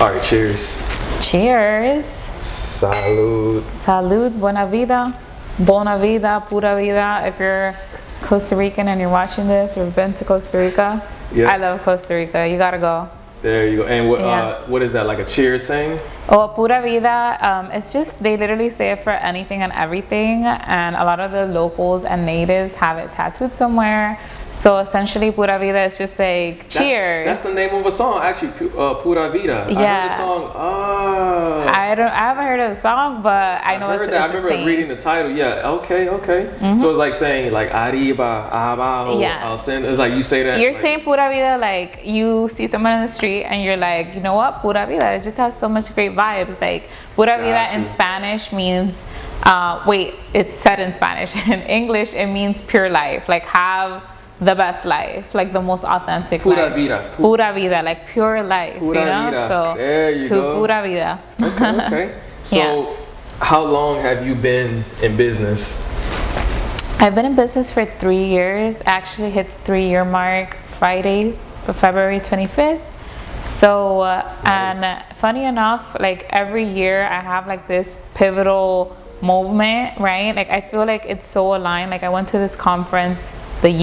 All right, cheers. Cheers. Salud. Salud. Buena vida. Buena vida. Pura vida. If you're Costa Rican and you're watching this or been to Costa Rica, I love Costa Rica. You gotta go. There you go. And what is that, like a cheers saying? Oh, pura vida. It's just, they literally say it for anything and everything. And a lot of the locals and natives have it tattooed somewhere. So essentially, pura vida is just like cheers. That's the name of a song, actually. Pura vida. Yeah. I heard the song. I haven't heard of the song, but I know it's I remember reading the title. Yeah. Okay. Mm-hmm. So it's like saying like arriba, abajo. Yeah. It's like you say that. You're like, saying pura vida like you see someone in the street and you're like, you know what, pura vida. It just has so much great vibes. Like pura vida in Spanish means, it's said in Spanish. In English, it means pure life. Like have the best life, like the most authentic pura life. vida. Pura vida, like pure life, pura you know? Vida. So there you go. pura vida. Okay. So how long have you been in business? I've been in business for 3 years. Actually hit the 3-year mark Friday, February 25th. So, nice. And funny enough, like every year I have like this pivotal movement, right? Like I feel like it's so aligned. Like I went to this conference like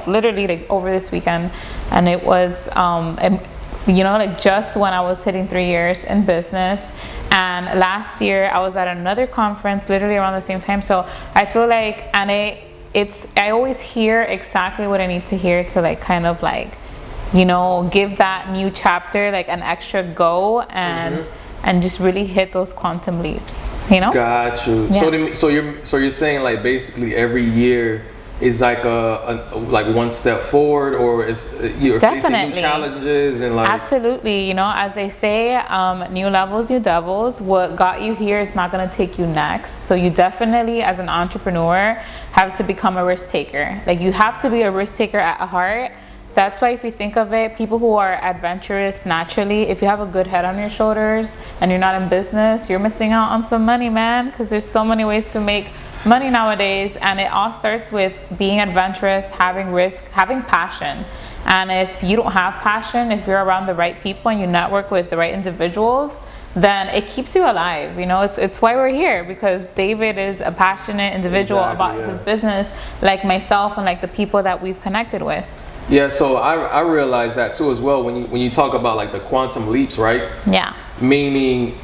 literally like over this weekend, and it was like just when I was hitting 3 years in business. And last year I was at another conference literally around the same time. So I feel like, and I always hear exactly what I need to hear to like kind of like, give that new chapter like an extra go and just really hit those quantum leaps, Got you. Yeah. So you're saying like basically every year is like like one step forward, or you're facing new challenges and like absolutely. As they say, new levels, new devils. What got you here is not going to take you next. So you definitely, as an entrepreneur, have to become a risk taker. Like you have to be a risk taker at heart. That's why if you think of it, people who are adventurous naturally, if you have a good head on your shoulders and you're not in business, you're missing out on some money, man, because there's so many ways to make money nowadays. And it all starts with being adventurous, having risk, having passion. And if you don't have passion, if you're around the right people and you network with the right individuals, then it keeps you alive. It's why we're here, because David is a passionate individual about his business, like myself and like the people that we've connected with. Yeah, so I realize that too as well when you talk about like the quantum leaps, right? Yeah. Meaning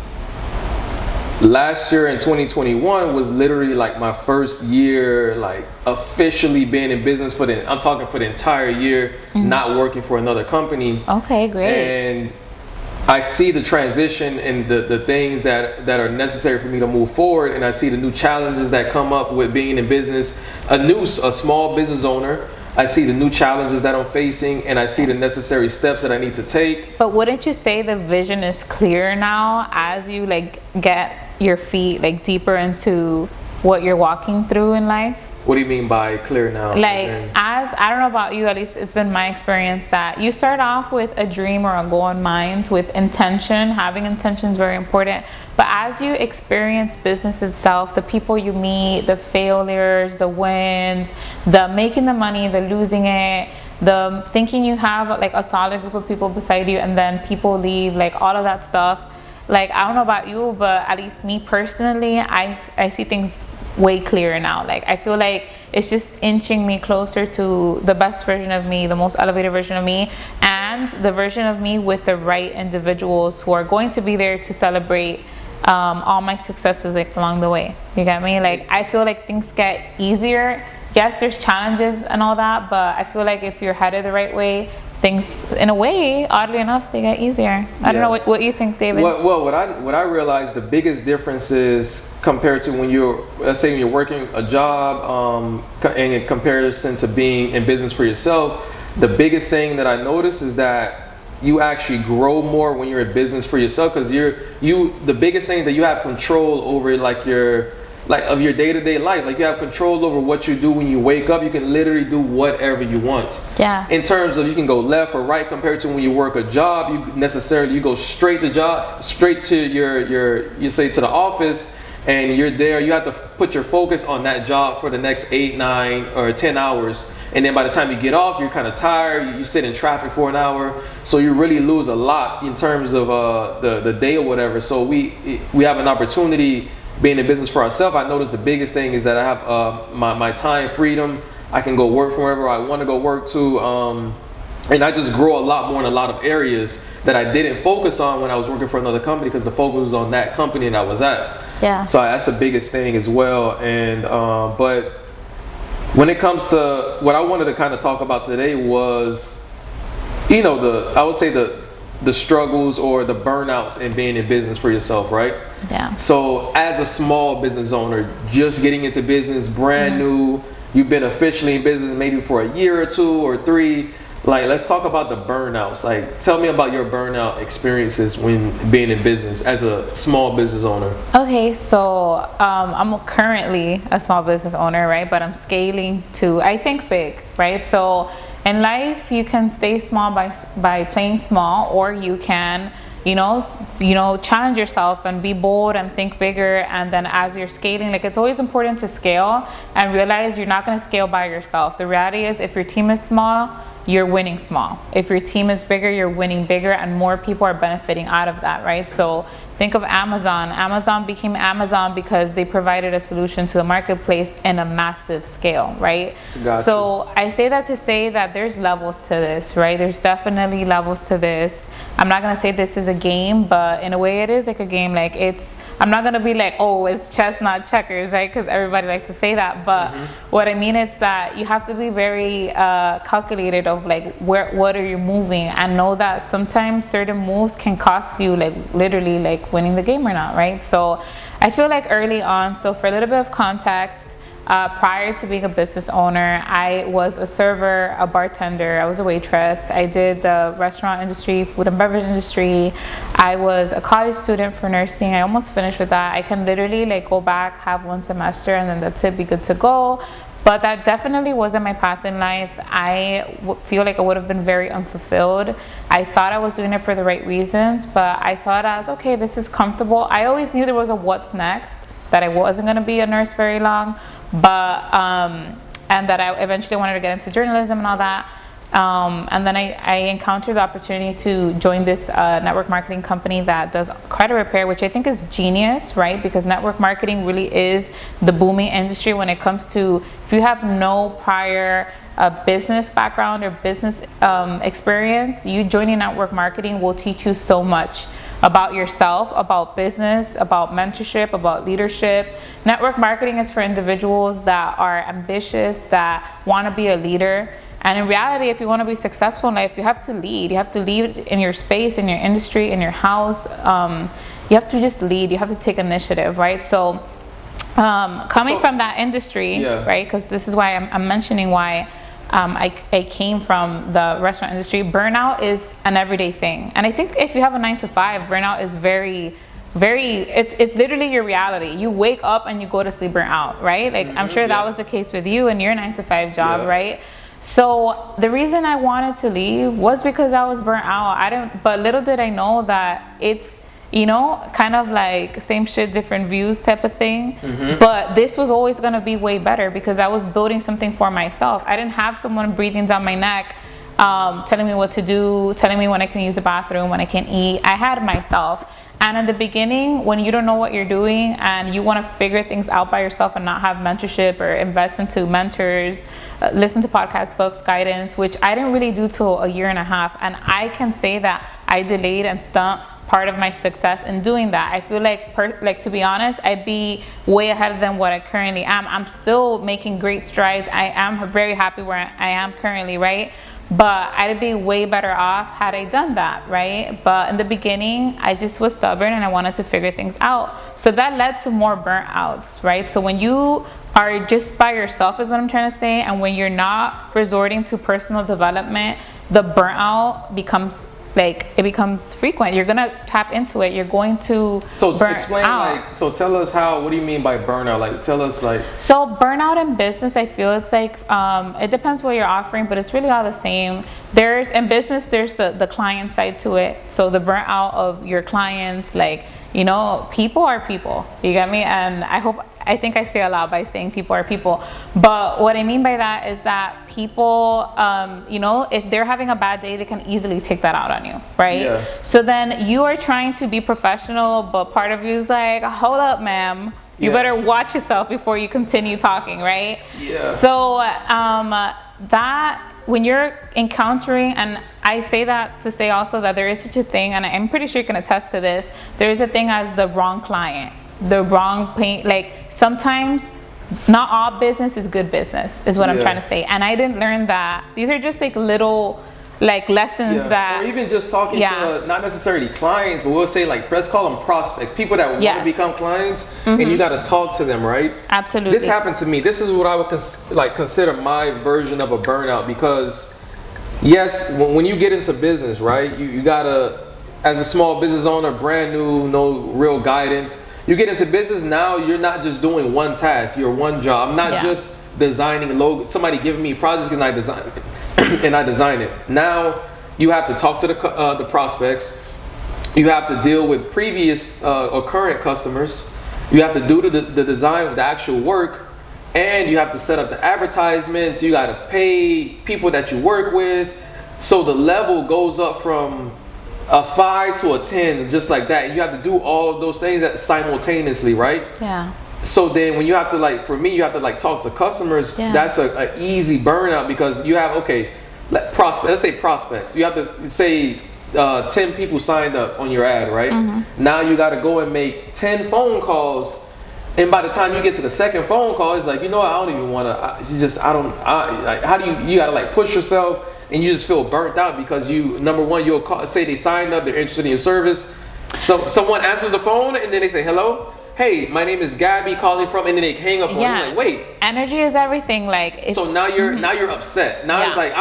last year in 2021 was literally like my first year like officially being in business for the entire year, not working for another company. Okay, great. And I see the transition and the things that are necessary for me to move forward, and I see the new challenges that come up with being in business, a small business owner. I see the new challenges that I'm facing, and I see the necessary steps that I need to take. But wouldn't you say the vision is clear now as you like get your feet like deeper into what you're walking through in life? What do you mean by clear now? Like, I don't know about you, at least it's been my experience that you start off with a dream or a goal in mind with intention. Having intention is very important. But as you experience business itself, the people you meet, the failures, the wins, the making the money, the losing it, the thinking you have like a solid group of people beside you and then people leave, like all of that stuff. Like, I don't know about you, but at least me personally, I see things way clearer now. Like, I feel like it's just inching me closer to the best version of me, the most elevated version of me, and the version of me with the right individuals who are going to be there to celebrate all my successes like along the way. You get me? Like, I feel like things get easier. Yes, there's challenges and all that, but I feel like if you're headed the right way, things, in a way, oddly enough, they get easier. I don't know what you think, David. Well, what I realized the biggest difference is compared to when you're working a job, and in comparison to being in business for yourself, the biggest thing that I noticed is that you actually grow more when you're in business for yourself, because the biggest thing that you have control over of your day-to-day life. Like, you have control over what you do when you wake up. You can literally do whatever you want. Yeah. In terms of, you can go left or right compared to when you work a job. You go straight to to the office, and you're there. You have to put your focus on that job for the next 8, 9, or 10 hours. and then by the time you get off, you're kind of tired. You sit in traffic for an hour, so you really lose a lot in terms of the day or whatever. So we have an opportunity being in business for ourselves. I noticed the biggest thing is that I have my time freedom. I can go work from wherever I want to go work to, and I just grow a lot more in a lot of areas that I didn't focus on when I was working for another company, because the focus was on that company that I was at. Yeah. So that's the biggest thing as well. And but when it comes to what I wanted to kind of talk about today was, I would say the struggles or the burnouts in being in business for yourself, right? Yeah. So as a small business owner, just getting into business, brand new, you've been officially in business maybe for a year or 2 or 3. Like, let's talk about the burnouts. Like, tell me about your burnout experiences when being in business as a small business owner. Okay, so I'm currently a small business owner, right? But I'm scaling to, I think, big, right? So in life, you can stay small by playing small, or you can, challenge yourself and be bold and think bigger. And then as you're scaling, like, it's always important to scale and realize you're not going to scale by yourself. The reality is, if your team is small, you're winning small. If your team is bigger, you're winning bigger, and more people are benefiting out of that, right? So think of Amazon. Amazon became Amazon because they provided a solution to the marketplace in a massive scale, right? Gotcha. So I say that to say that there's levels to this, right? There's definitely levels to this. I'm not gonna say this is a game, but in a way it is like a game. Like, I'm not gonna be like, oh, it's chess, not checkers, right? Because everybody likes to say that. But what I mean is that you have to be very calculated of like what are you moving, and know that sometimes certain moves can cost you, like, literally, like, winning the game or not, right? So I feel like early on, so for a little bit of context, prior to being a business owner, I was a server, a bartender, I was a waitress. I did the restaurant industry, food and beverage industry. I was a college student for nursing. I almost finished with that. I can literally, like, go back, have 1 semester, and then that's it, be good to go. But that definitely wasn't my path in life. I feel like I would have been very unfulfilled. I thought I was doing it for the right reasons, but I saw it as, okay, this is comfortable. I always knew there was a what's next, that I wasn't going to be a nurse very long, but and that I eventually wanted to get into journalism and all that. And then I encountered the opportunity to join this network marketing company that does credit repair, which I think is genius, right? Because network marketing really is the booming industry when it comes to, if you have no prior business background or business experience, you joining network marketing will teach you so much about yourself, about business, about mentorship, about leadership. Network marketing is for individuals that are ambitious, that want to be a leader. And in reality, if you want to be successful in life, you have to lead. You have to lead in your space, in your industry, in your house. You have to just lead. You have to take initiative, right? So coming from that industry, right? Because this is why I'm mentioning why I came from the restaurant industry. Burnout is an everyday thing. And I think if you have a 9 to 5, burnout is very, it's literally your reality. You wake up and you go to sleep burnt out, right? Like, I'm sure that was the case with you in your 9 to 5 job, right? So the reason I wanted to leave was because I was burnt out. But little did I know that it's, kind of like same shit, different views type of thing. But this was always going to be way better because I was building something for myself. I didn't have someone breathing down my neck, telling me what to do, telling me when I can use the bathroom, when I can eat. I had myself. And in the beginning, when you don't know what you're doing and you want to figure things out by yourself and not have mentorship or invest into mentors, listen to podcasts, books, guidance, which I didn't really do till a year and a half. And I can say that I delayed and stunt part of my success in doing that. I feel like, to be honest, I'd be way ahead than what I currently am. I'm still making great strides. I am very happy where I am currently, right? But I'd be way better off had I done that, right? But in the beginning, I just was stubborn and I wanted to figure things out. So that led to more burnt outs, right? So when you are just by yourself is what I'm trying to say, and when you're not resorting to personal development, the burnout becomes frequent. You're gonna tap into it. You're going to burn out. So tell us what do you mean by burnout? Like, tell us, like. So burnout in business, I feel it's like, it depends what you're offering, but it's really all the same. In business, there's the client side to it. So the burnout of your clients, like, people are people, you get me? And I hope I think I say a lot by saying people are people. But what I mean by that is that people, you know, if they're having a bad day, they can easily take that out on you, right? Yeah. So then you are trying to be professional, but part of you is like, hold up, ma'am. You better watch yourself before you continue talking, right? Yeah. So that when you're encountering, and I say that to say also that there is such a thing, and I'm pretty sure you can attest to this, there is a thing as the wrong client, the wrong pain. Like sometimes not all business is good business is what I'm trying to say. And I didn't learn that. These are just like little like lessons that, or even just talking to not necessarily clients, but we'll say like let's call them prospects, people that want to become clients, and you got to talk to them, right? Absolutely. This happened to me. This is what I would consider my version of a burnout, because yes, when you get into business, right, you gotta, as a small business owner, brand new, no real guidance, you get into business now, you're not just doing one task, you're one job. I'm not just designing logos, somebody giving me projects and I design it. And I design it. Now you have to talk to the prospects. You have to deal with previous or current customers. You have to do the design, the actual work, and you have to set up the advertisements. You got to pay people that you work with. So the level goes up from a 5 to a 10, just like that. You have to do all of those things simultaneously, right? Yeah. So then when you have to, like, for me, you have to like talk to customers, that's a easy burnout, because you have, let's say prospects. You have to say 10 people signed up on your ad, right? Now you got to go and make 10 phone calls. And by the time you get to the second phone call, it's like, you know what, I don't even want to, like, how do you got to like push yourself, and you just feel burnt out because number one, you'll call, say they signed up, they're interested in your service. So someone answers the phone and then they say, hello? Hey, my name is Gabby calling from, and then they hang up on you. Like, wait. Energy is everything. Like, so now you're upset. Now it's like,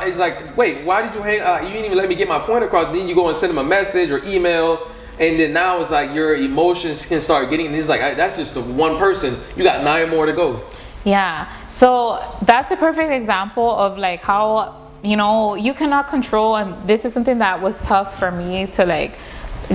it's like, wait, why did you hang? You didn't even let me get my point across. Then you go and send them a message or email, and then now it's like your emotions can start getting. And it's like, that's just the one person. You got 9 more to go. Yeah. So that's a perfect example of like how, you know, you cannot control, and this is something that was tough for me to like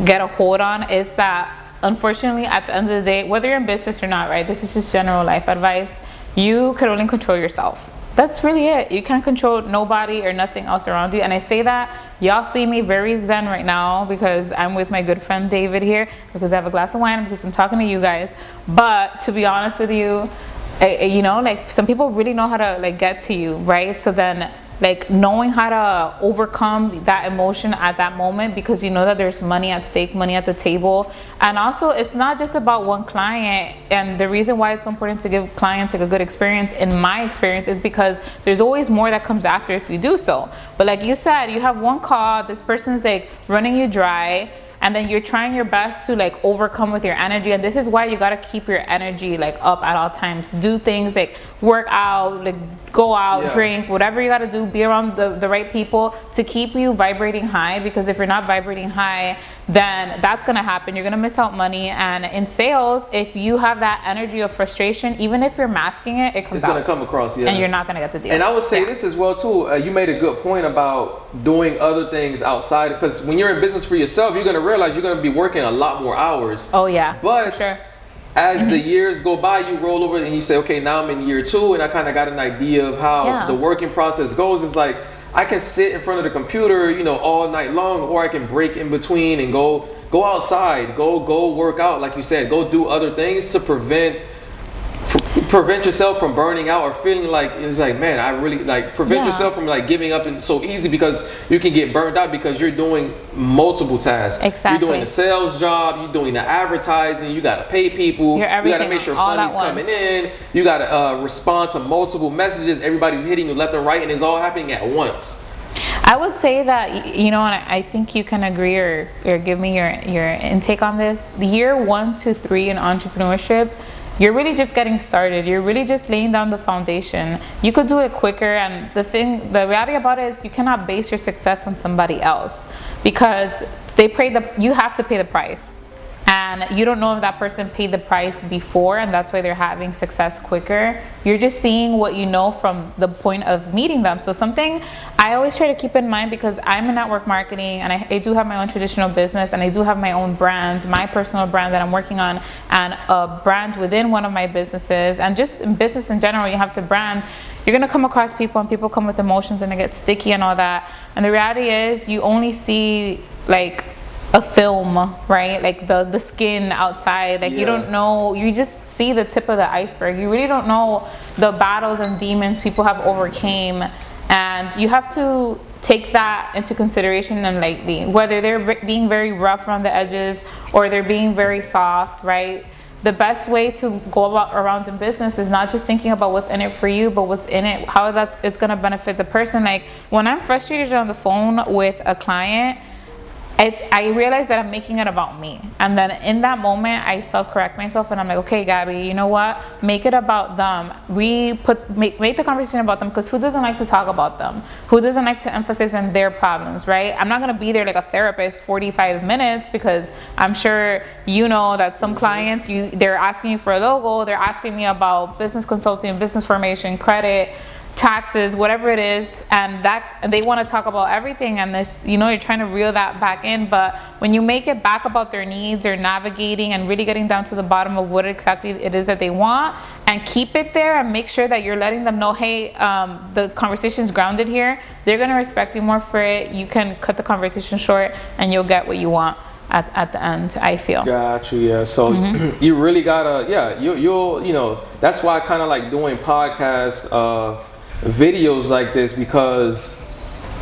get a hold on, is that unfortunately at the end of the day, whether you're in business or not, right, this is just general life advice, you can only control yourself. That's really it. You can't control nobody or nothing else around you. And I say that, y'all see me very zen right now because I'm with my good friend David here, because I have a glass of wine, because I'm talking to you guys. But to be honest with you, you know, like some people really know how to like get to you, right? So then like knowing how to overcome that emotion at that moment, because you know that there's money at stake, money at the table. And also it's not just about one client, and the reason why it's so important to give clients like a good experience, in my experience, is because there's always more that comes after if you do so. But like you said, you have one call, this person's like running you dry, and then you're trying your best to like overcome with your energy. And this is why you got to keep your energy like up at all times. Do things like work out, like go out, drink, whatever you got to do. Be around the right people to keep you vibrating high, because if you're not vibrating high, then that's going to happen. You're going to miss out money. And in sales, if you have that energy of frustration, even if you're masking it, it comes out. It's going to come across, and you're not going to get the deal. And I would say this as well too. You made a good point about doing other things outside, because when you're in business for yourself, you're going to realize you're going to be working a lot more hours. Oh yeah, but for sure. As the years go by, you roll over and you say, okay, now I'm in year 2, and I kind of got an idea of how the working process goes. It's like I can sit in front of the computer, you know, all night long, or I can break in between and go outside, go work out, like you said, go do other things to prevent yourself from burning out, or feeling like it's like, man, I really like prevent yourself from like giving up, and so easy, because you can get burned out because you're doing multiple tasks. Exactly. You're doing the sales job, you're doing the advertising, you got to pay people, you got to make sure money's coming in, you got to respond to multiple messages, everybody's hitting you left and right, and it's all happening at once. I would say that, you know, and I think you can agree or give me your intake on this. The year 1 to 3 in entrepreneurship, you're really just getting started. You're really just laying down the foundation. You could do it quicker, and the reality about it is you cannot base your success on somebody else, because you have to pay the price. and you don't know if that person paid the price before and that's why they're having success quicker. You're just seeing what you know from the point of meeting them. So something I always try to keep in mind, because I'm in network marketing and I do have my own traditional business, and I do have my own brand, my personal brand that I'm working on, and a brand within one of my businesses. And just in business in general, you have to brand. You're gonna come across people, and people come with emotions and they get sticky and all that. And the reality is you only see like a film, right? Like the skin outside. Like you don't know, you just see the tip of the iceberg. You really don't know the battles and demons people have overcame. And you have to take that into consideration and lightly, whether they're being very rough around the edges or they're being very soft, right? The best way to go around in business is not just thinking about what's in it for you, but what's in it, how it's going to benefit the person. Like when I'm frustrated on the phone with a client, I realize that I'm making it about me. And then in that moment, I self-correct myself and I'm like, okay, Gabby, you know what? Make it about them. Make the conversation about them, because who doesn't like to talk about them? Who doesn't like to emphasize on their problems, right? I'm not going to be there like a therapist 45 minutes, because I'm sure you know that some clients, they're asking you for a logo, they're asking me about business consulting, business formation, credit, taxes, whatever it is, and they want to talk about everything, and this, you're trying to reel that back in. But when you make it back about their needs, or navigating and really getting down to the bottom of what exactly it is that they want, and keep it there, and make sure that you're letting them know, hey, the conversation's grounded here, they're going to respect you more for it. You can cut the conversation short and you'll get what you want at the end, I feel. Got you. Yeah. So you really gotta, you'll that's why I kind of like doing podcast videos like this, because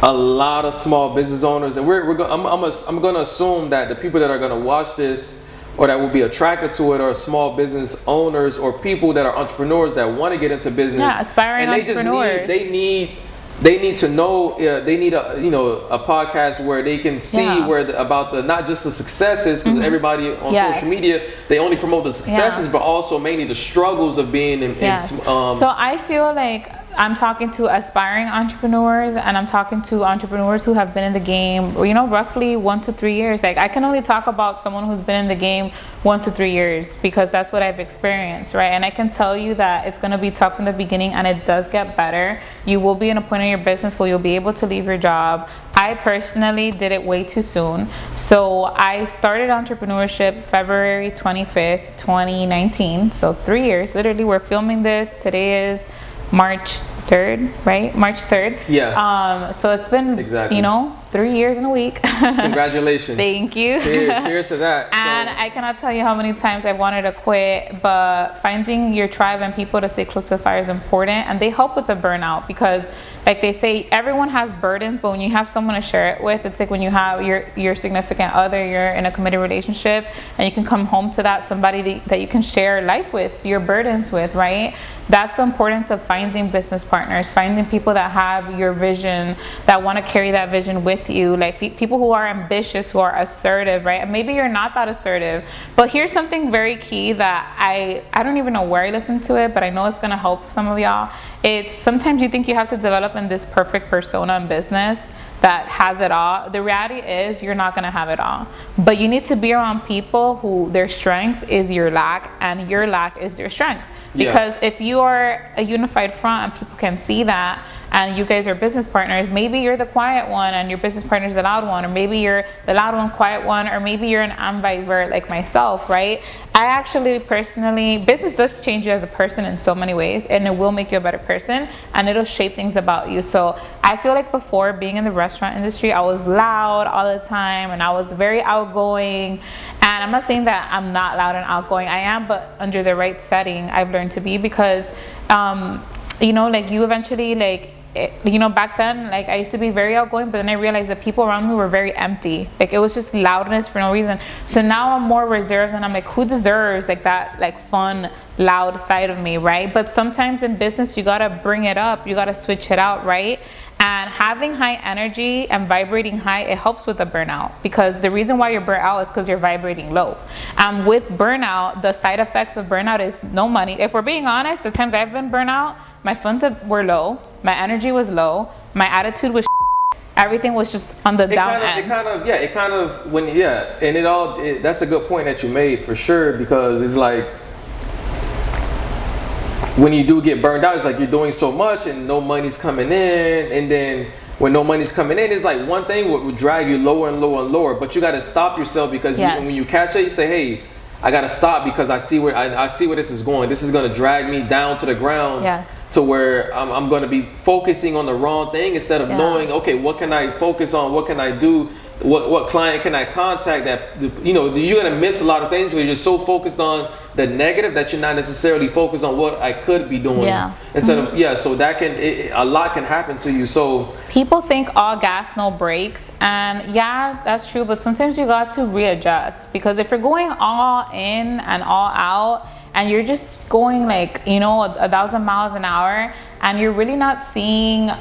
a lot of small business owners, and I'm gonna assume that the people that are gonna watch this, or that will be attracted to it, are small business owners or people that are entrepreneurs that want to get into business. Yeah, aspiring entrepreneurs. They need to know. They need a podcast where they can see about the, not just the successes, because everybody on social media, they only promote the successes, but also mainly the struggles of being in. So I feel like I'm talking to aspiring entrepreneurs, and I'm talking to entrepreneurs who have been in the game, roughly 1 to 3 years. Like I can only talk about someone who's been in the game 1 to 3 years, because that's what I've experienced, right? And I can tell you that it's going to be tough in the beginning, and it does get better. You will be in a point in your business where you'll be able to leave your job. I personally did it way too soon. So I started entrepreneurship February 25th, 2019. So 3 years, literally. We're filming this. Today is March 3rd, right? March 3rd. Yeah. So it's been, 3 years in a week. Congratulations. Thank you. Cheers to that. And I cannot tell you how many times I've wanted to quit, but finding your tribe and people to stay close to the fire is important, and they help with the burnout, because like they say, everyone has burdens, but when you have someone to share it with, it's like when you have your significant other, you're in a committed relationship, and you can come home to that somebody that you can share life with, your burdens with, right? That's the importance of finding business partners, finding people that have your vision, that want to carry that vision with you, like people who are ambitious, who are assertive, right? And maybe you're not that assertive, but here's something very key that I don't even know where I listened to it, but I know it's going to help some of y'all. It's sometimes you think you have to develop in this perfect persona in business that has it all. The reality is you're not going to have it all, but you need to be around people who their strength is your lack and your lack is their strength. Because if you are a unified front and people can see that, and you guys are business partners, maybe you're the quiet one and your business partner is the loud one, or maybe you're the loud one, quiet one, or maybe you're an ambivert like myself, right? I actually personally, business does change you as a person in so many ways, and it will make you a better person, and it'll shape things about you. So I feel like before, being in the restaurant industry, I was loud all the time, and I was very outgoing. And I'm not saying that I'm not loud and outgoing, I am, but under the right setting, I've learned to be, because like you eventually, back then, like I used to be very outgoing, but then I realized that people around me were very empty. Like it was just loudness for no reason. So now I'm more reserved, and I'm like, who deserves like that, like fun, loud side of me, right? But sometimes in business, you gotta bring it up, you gotta switch it out, right? And having high energy and vibrating high, it helps with the burnout, because the reason why you're burnt out is because you're vibrating low. With burnout, the side effects of burnout is no money. If we're being honest, the times I've been burnt out, my funds were low, my energy was low, my attitude was everything was just on the down end. That's a good point that you made for sure, because it's like when you do get burned out, it's like you're doing so much and no money's coming in, and then when no money's coming in, it's like one thing would drag you lower and lower and lower, but you got to stop yourself, because when you catch it, you say, hey, I got to stop, because I see where this is going. This is going to drag me down to the ground, to where I'm going to be focusing on the wrong thing instead of knowing, okay, what can I focus on? What can I do? What client can I contact? That, you're going to miss a lot of things because you're so focused on the negative that you're not necessarily focused on what I could be doing. Instead of so that a lot can happen to you. So people think all gas, no brakes, and that's true. But sometimes you got to readjust, because if you're going all in and all out, and you're just going like 1,000 miles an hour, and you're really not seeing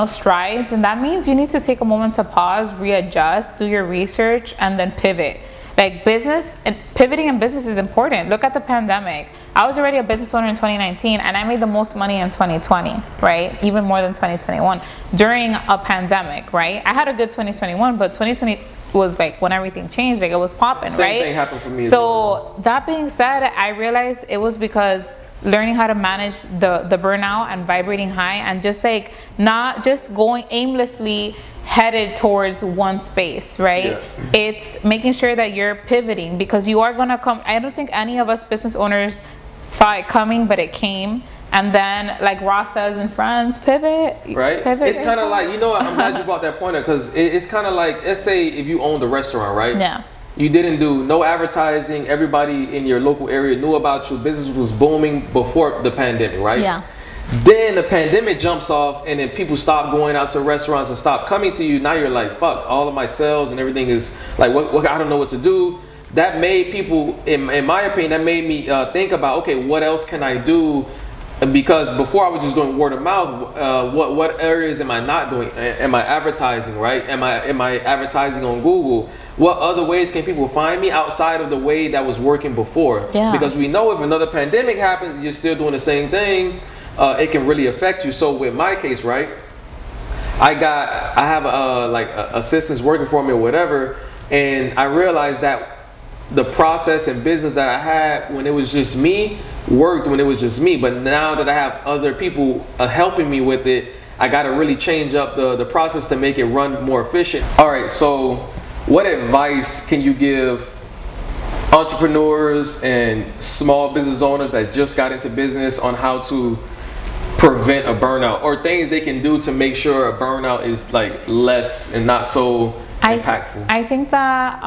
strides, and that means you need to take a moment to pause, readjust, do your research, and then pivot. Like pivoting in business is important. Look at the pandemic. I was already a business owner in 2019, and I made the most money in 2020, right? Even more than 2021 during a pandemic, right? I had a good 2021, but 2020 was like when everything changed, like it was popping, right? Same thing happened for me. So that being said, I realized it was because learning how to manage the burnout and vibrating high, and just like not just going aimlessly headed towards one space, right? It's making sure that you're pivoting, because you are gonna come. I don't think any of us business owners saw it coming, but it came. And then, like Ross says in France, pivot. Right. Pivot. It's kind of like, I'm glad you brought that point up, because it's kind of like, let's say if you owned a restaurant, right? Yeah. You didn't do no advertising. Everybody in your local area knew about you. Business was booming before the pandemic, right? Yeah. Then the pandemic jumps off, and then people stop going out to restaurants and stop coming to you. Now you're like, fuck, all of my sales and everything is like, what I don't know what to do. That made people, in my opinion, that made me think about, okay, what else can I do? Because before I was just doing word of mouth. What areas am I not doing? Am I advertising, right? Am I advertising on Google? What other ways can people find me outside of the way that was working before? Yeah. Because we know if another pandemic happens and you're still doing the same thing, it can really affect you. So with my case, right, I have assistants working for me or whatever, and I realized that the process and business that I had when it was just me worked when it was just me, but now that I have other people helping me with it, I got to really change up the process to make it run more efficient. All right, so what advice can you give entrepreneurs and small business owners that just got into business on how to prevent a burnout, or things they can do to make sure a burnout is like less and not so impactful? I think that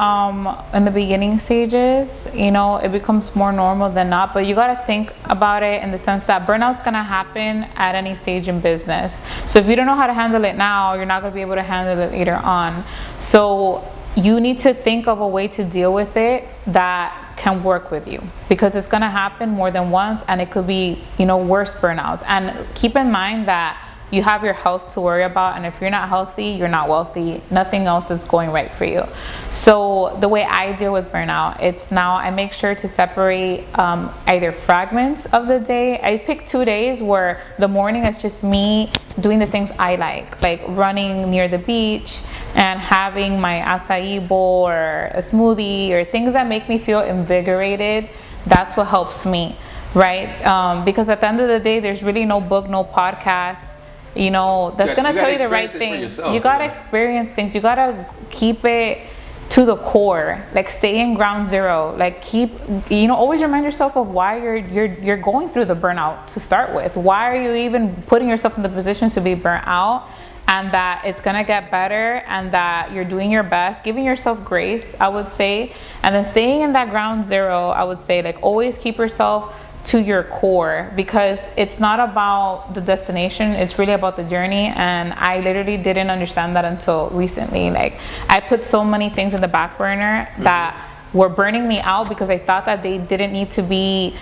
in the beginning stages, it becomes more normal than not, but you got to think about it in the sense that burnout's going to happen at any stage in business. So if you don't know how to handle it now, you're not going to be able to handle it later on. So you need to think of a way to deal with it that can work with you, because it's going to happen more than once, and it could be worse burnouts. And keep in mind that you have your health to worry about, and if you're not healthy, you're not wealthy. Nothing else is going right for you. So the way I deal with burnout, I make sure to separate either fragments of the day. I pick 2 days where the morning is just me doing the things I like running near the beach and having my acai bowl or a smoothie or things that make me feel invigorated. That's what helps me, right? Because at the end of the day, there's really no book, no podcast, that's going to tell you the right thing. You got to experience things. You got to keep it to the core, like stay in ground zero, like always remind yourself of why you're going through the burnout to start with. Why are you even putting yourself in the position to be burnt out? And that it's gonna get better, and that you're doing your best, giving yourself grace, I would say. And then staying in that ground zero, I would say, always keep yourself to your core, because it's not about the destination, it's really about the journey. And I literally didn't understand that until recently. I put so many things in the back burner that were burning me out, because I thought that they didn't need to be,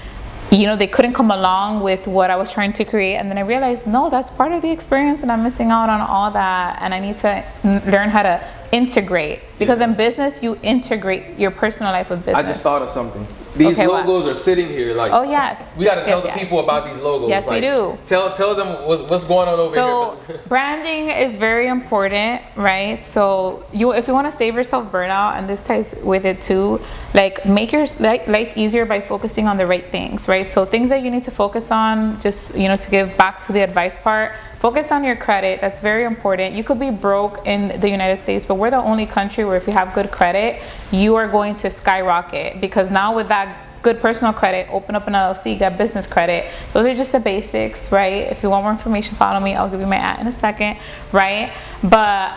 they couldn't come along with what I was trying to create. And then I realized, no, that's part of the experience, and I'm missing out on all that. And I need to learn how to integrate, because in business, you integrate your personal life with business. I just thought of something. These Okay, what? logos are sitting here. Like, Oh yes. we got to Yes, tell yes, the yes. people about these logos. Yes, we like, do. Tell them what's going on over So here. branding is very important, right? So if you want to save yourself burnout, and this ties with it too, like make your life easier by focusing on the right things, right? So things that you need to focus on, just to give back to the advice part, focus on your credit. That's very important. You could be broke in the United States, but we're the only country where if you have good credit, you are going to skyrocket, because now with that good personal credit, open up an LLC, get business credit. Those are just the basics, right? If you want more information, follow me. I'll give you my @ in a second, right? But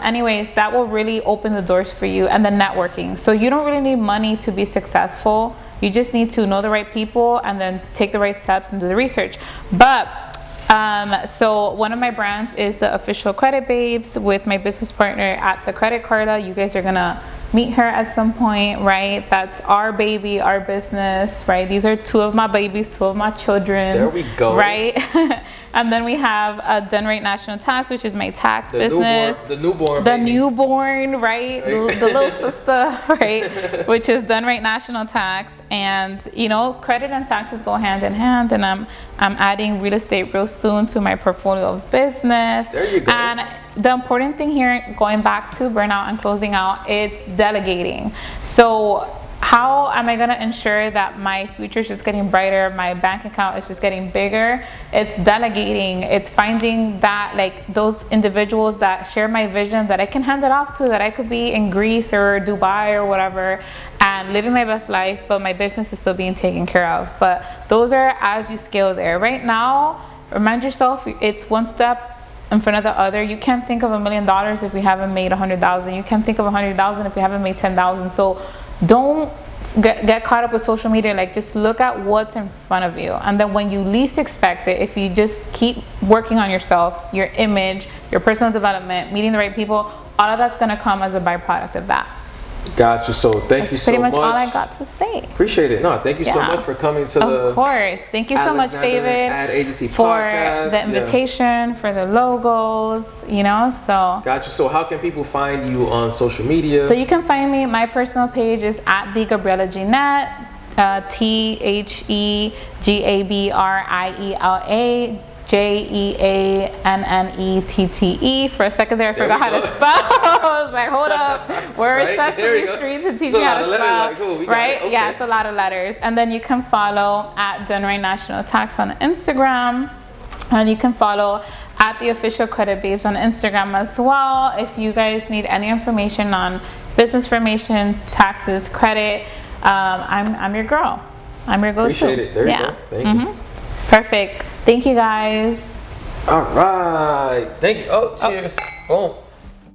anyways, that will really open the doors for you. And then networking. So you don't really need money to be successful. You just need to know the right people and then take the right steps and do the research. But so one of my brands is the Official Credit Babes with my business partner at the Credit Carta. You guys are gonna meet her at some point, right? That's our baby, our business, right? These are two of my babies, two of my children. There we go. Right? And then we have Done Right National Tax, which is my tax business. The newborn The baby. newborn, right? The little sister, right? Which is Done Right National Tax. And, credit and taxes go hand in hand. And I'm adding real estate real soon to my portfolio of business. There you go. And the important thing here, going back to burnout and closing out, it's delegating. So how am I going to ensure that my future is just getting brighter, my bank account is just getting bigger? It's delegating. It's finding that, like, those individuals that share my vision that I can hand it off to, that I could be in Greece or Dubai or whatever and living my best life, but my business is still being taken care of. But those are as you scale there. Right now, remind yourself, it's one step in front of the other. You can't think of $1 million if you haven't made 100,000. You can't think of 100,000 if you haven't made 10,000. So don't get caught up with social media. Like, just look at what's in front of you, and then when you least expect it, if you just keep working on yourself, your image, your personal development, meeting the right people, all of that's going to come as a byproduct of that. Got you. So thank you so much. That's pretty much all I got to say. Appreciate it. No, thank you so much for coming to the. Of course. Thank you so much, David, Ad Agency for podcast. the invitation, for the logos, so. Got you. So how can people find you on social media? So you can find me, my personal page is at the Gabriela Jeanette, TheGabriela JeAnnette. For a second there, I forgot how to spell. I was like, hold up. We're at Sesame Street to teach me how to spell. Right? Okay. Yeah, it's a lot of letters. And then you can follow at Done Right National Tax on Instagram. And you can follow at the Official Credit Babes on Instagram as well. If you guys need any information on business formation, taxes, credit, I'm your girl. I'm your go-to. Appreciate it. There you go. Thank you. Perfect. Thank you, guys. All right. Thank you. Oh, cheers. Boom.